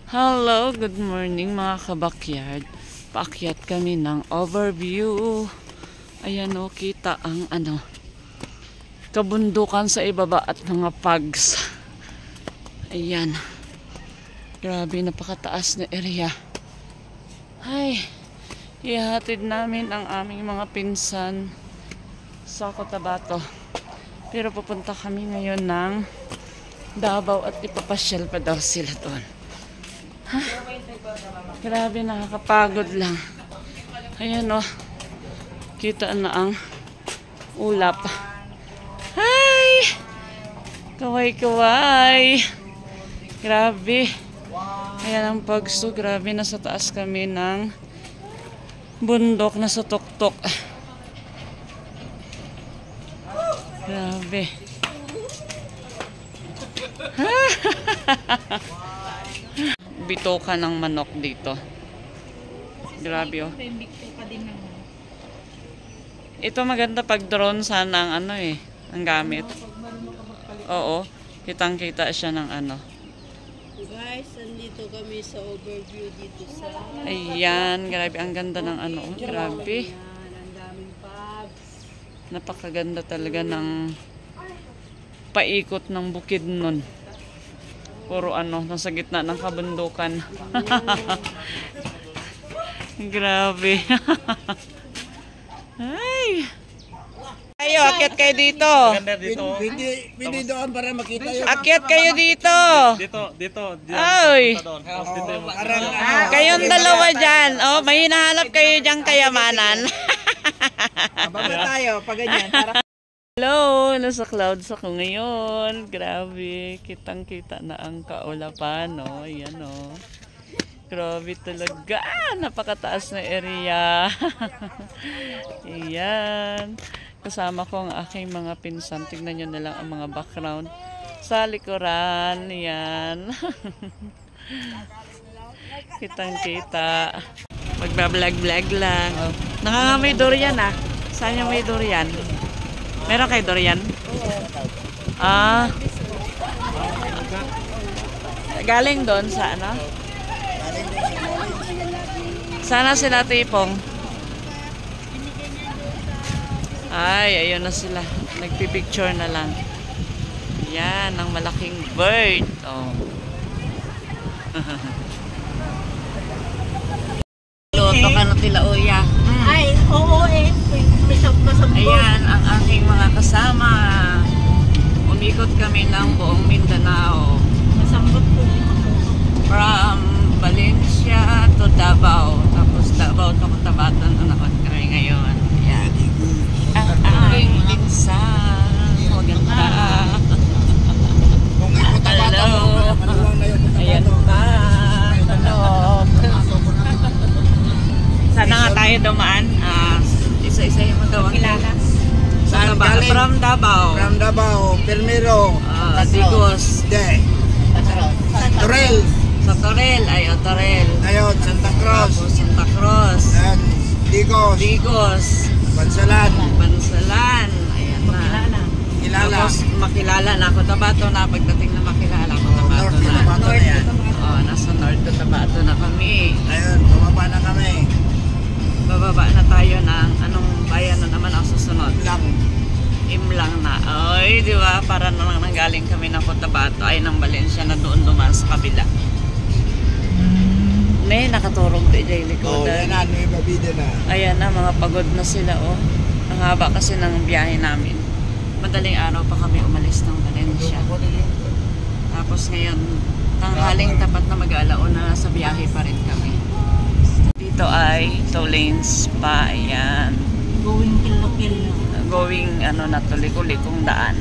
Hello, good morning mga kabakyard. Paakyat kami ng overview. Ayan o, kita ang kabundukan sa ibaba at mga pags. Ayan. Grabe, napakataas na area. Ay, ihatid namin ang aming mga pinsan sa Cotabato. Pero pupunta kami ngayon ng Davao at ipapasyal pa daw sila doon. Ha? Grabe, nakakapagod lang. Ayan o. Kita na ang ulap. Hi! Kaway-kaway. Grabe. Ayan ang pagso. Grabe, nasa taas kami ng bundok na sa tuktok. Grabe. Bitoka ng manok dito. Grabe oh. Ito maganda pag drone sana ang ang gamit. Oo. Kitang-kita siya ng Guys, nandito kami sa overview dito sa... Ayan, grabe. Ang ganda ng grabe. Ang daming pubs. Napakaganda talaga ng paikot ng bukid nun. Puro nasa gitna ng kabundukan. Grabe. Ay. Ayo, akyat kayo dito. Pwede doon para makita yung... Akyat kayo dito. Dito. Ay. Kayong dalawa dyan. Oh, may hinahanap kayo dyan kayamanan. Baba tayo, pag ganyan. Hello, nasa clouds ako ngayon. Grabe, kitang-kita na ang kaulapan, no? Ayan, no? Grabe talaga. Napakataas na area. Ayan. Kasama ko ang aking mga pinsan. Tignan nyo na lang ang mga background sa likuran. Ayan. Kitang-kita. Magbablog-vlog lang. Oh. Nangangamay durian, ah. Saan yung may durian? Meron kayo durian? Ah. Galing doon sa Sana sila tipong. Ay, ayun na sila. Nagpipicture na lang. Yan, ang malaking bird. Oh. Loto ka na tila uya. Ay, oo eh. Ayan, ang aking mga kasama. Umikot kami ng buong Mindanao. Masambot po. From Valencia to Davao. Tapos Davao to Cotabato na nakot kami ngayon. Ayan. Ang aking pinsan. Maganda. Hello. Ayan pa. Hello. Sana nga tayo dumaan. Isa-isa yung magawang kilala. From Davao. From Davao, Primero. Digos. Torel. Sa Torel. Ay, Torel. Ayun, Santa Cruz. Tapos Santa Cruz. And Digos. Digos. Bansalan. Bansalan. Ayan na. Kilala. Tapos makilala na Cotabato na. Pagdating na makilala Cotabato North na. Cotabato na yan. Nasa North Cotabato na kami. Ayun, bumaba na kami. Bababa na tayo ng anong bayan na naman ang susunod. Lang. Imlang na. Ay, di ba? Para nang nanggaling kami ng Cotabato ay ng Valencia na doon dumaan sa kabila. Nakaturog di dyan likodan. Yan na, Nueva Vida na. Ayan na, mga pagod na sila, oh. Ang haba kasi ng biyahe namin. Madaling araw pa kami umalis ng Valencia. Tapos ngayon, tanghaling tapat na mag-alauna, sa biyahe pa rin kami. Dito ay 2 lanes pa, ayan. Going kilokil. Going, na tuliko-likong daan.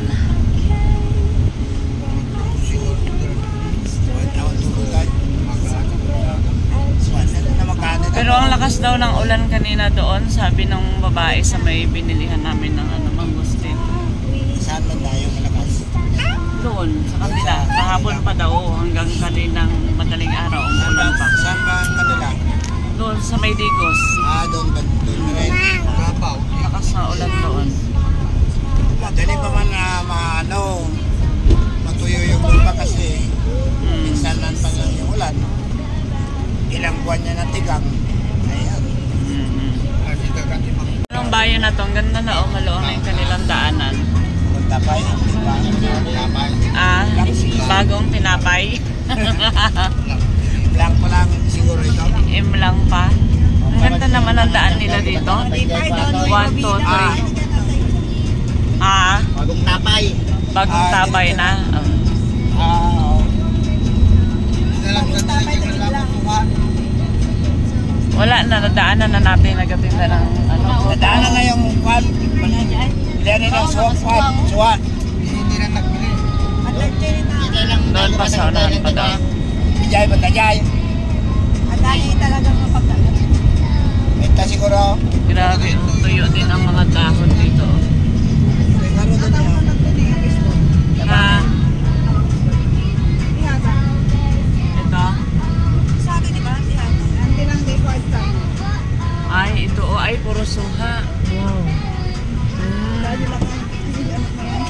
Pero ang lakas daw ng ulan kanina doon, sabi ng babae sa may binilihan namin ng mangustin. Saan man tayo malakas? Doon, sa kanila. Kahapon pa daw, hanggang kaninang madaling araw ang ulan pa. Saan ba ang kanila? Doon sa may Digos. Doon rin. Rapaw. Lakas na ulan doon. Madali pa man na matuyo yung lupa kasi minsan lang pa lang yung ulan. ilang buwan niya natigang. Ayan. Anong bayan na to? Ang ganda na oh, maluwang na yung kanilang daanan. Punta pa yun, di ba? Bagong tinapay. Lang pa lang siguro ito. M lang pa. Ang ganda naman ang daan nila dito. 1, 2, 3. Bagong tapay. Bagong tapay na. Oo. Wala na, nadaanan na natin nagatinda ng ano. Nadaanan na yung kwan. Bilhin ng suwan. Hindi na nagbili. Doon pa sa unahan pa daw. Bijay ba tajay? Ang dali talagang mapagdala. Ito siguro. Grabe, tuyo din ang mga dahon dito. Ha? Ito? Sabi di ba? Hindi lang may kwarta. Ay, ito oh, ay puro suha. Wow. Dali lang ang ano mo yan.